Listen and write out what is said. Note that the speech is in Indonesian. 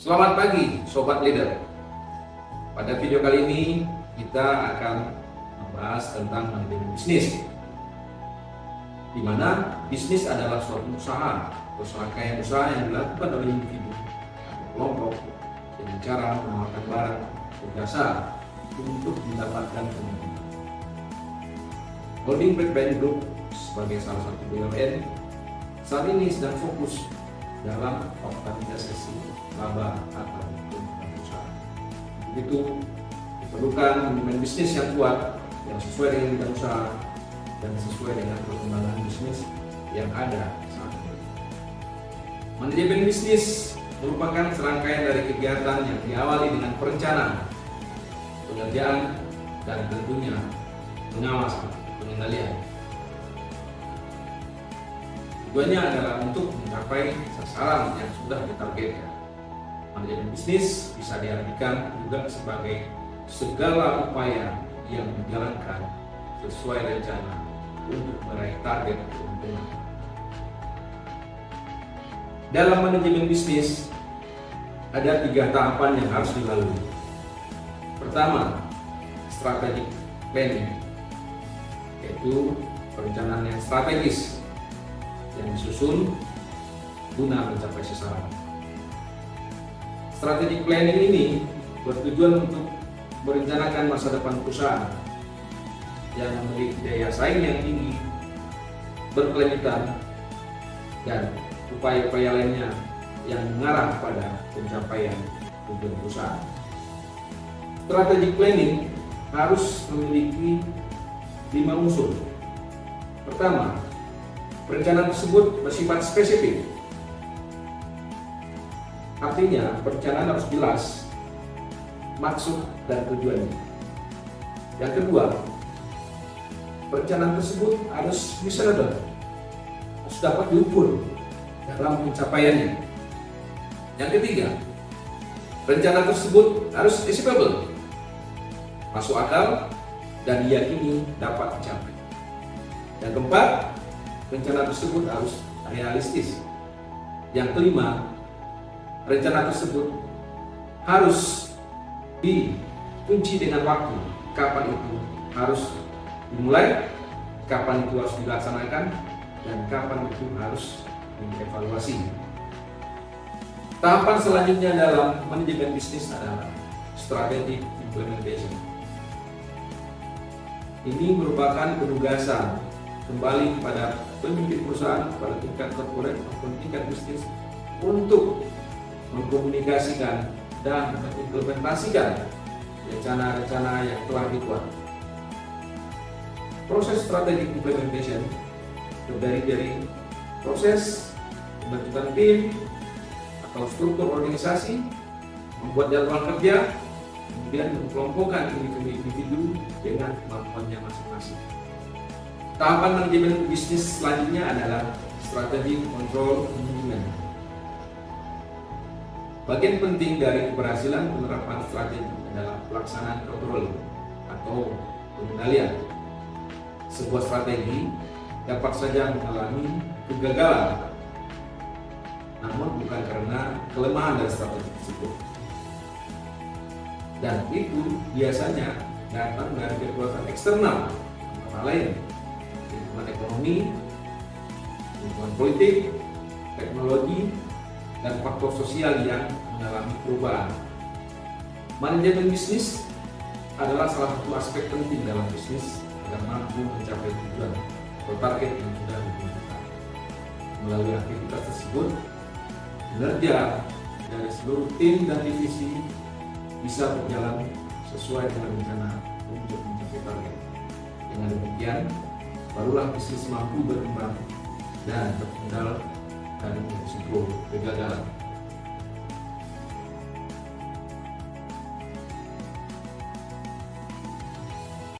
Selamat pagi Sobat Leader. Pada video kali ini kita akan membahas tentang manajemen bisnis, di mana bisnis adalah suatu usaha atau serangkaian usaha yang dilakukan oleh individu atau kelompok dengan cara menawarkan barang atau jasa untuk mendapatkan keuntungan. Holding Breadband Group sebagai salah satu BUMN saat ini sedang fokus dalam optimalisasi laba atau keuntungan usaha. Begitu diperlukan manajemen bisnis yang kuat, yang sesuai dengan bidang usaha dan sesuai dengan perkembangan bisnis yang ada saat ini. Manajemen bisnis merupakan serangkaian dari kegiatan yang diawali dengan perencanaan, pengerjaan, dan tentunya pengawasan, pengendalian. Tujuannya adalah untuk mencapai sasaran yang sudah ditargetkan. Manajemen bisnis bisa diartikan juga sebagai segala upaya yang dijalankan sesuai rencana untuk meraih target keuntungan. Dalam manajemen bisnis ada 3 tahapan yang harus dilalui. Pertama, strategic planning, yaitu perencanaan yang strategis yang disusun guna mencapai sasaran. Strategic planning ini bertujuan untuk merencanakan masa depan perusahaan yang memiliki daya saing yang tinggi, berkelanjutan, dan upaya-upaya lainnya yang mengarah pada pencapaian tujuan perusahaan. Strategic planning harus memiliki 5 unsur. Pertama, perencanaan tersebut bersifat spesifik. Artinya, perencanaan harus jelas maksud dan tujuannya. Yang kedua, perencanaan tersebut harus measurable, harus dapat diukur dalam pencapaiannya. Yang ketiga, rencana tersebut harus achievable, masuk akal, dan diyakini dapat dicapai. Yang keempat, rencana tersebut harus realistis. Yang kelima, rencana tersebut harus dikunci dengan waktu. Kapan itu harus dimulai, kapan itu harus dilaksanakan, dan kapan itu harus dievaluasi. Tahapan selanjutnya dalam manajemen bisnis adalah strategic implementation. Ini merupakan penugasan kembali kepada pemimpin perusahaan pada tingkat korporat maupun tingkat bisnis untuk mengkomunikasikan dan mengimplementasikan rencana-rencana yang telah dibuat. Proses strategic implementation terdiri dari proses pembentukan tim atau struktur organisasi, membuat jadwal kerja, kemudian mengelompokkan individu dengan kemampuannya masing-masing. Tahapan manajemen bisnis selanjutnya adalah strategic control management. Bagian penting dari keberhasilan penerapan strategi adalah pelaksanaan kontrol atau pengendalian. Sebuah strategi dapat saja mengalami kegagalan, namun bukan karena kelemahan dari strategi tersebut. Dan itu biasanya datang dari kekuatan eksternal, antara lain lingkungan ekonomi, lingkungan politik, teknologi, dan faktor sosial yang mengalami perubahan. Manajemen bisnis adalah salah satu aspek penting dalam bisnis agar mampu mencapai tujuan atau target yang sudah ditentukan. Melalui aktivitas tersebut, kinerja dari seluruh tim dan divisi bisa berjalan sesuai dengan rencana untuk mencapai target. Dengan demikian, barulah bisnis mampu berkembang dan terhindar dari risiko kegagalan.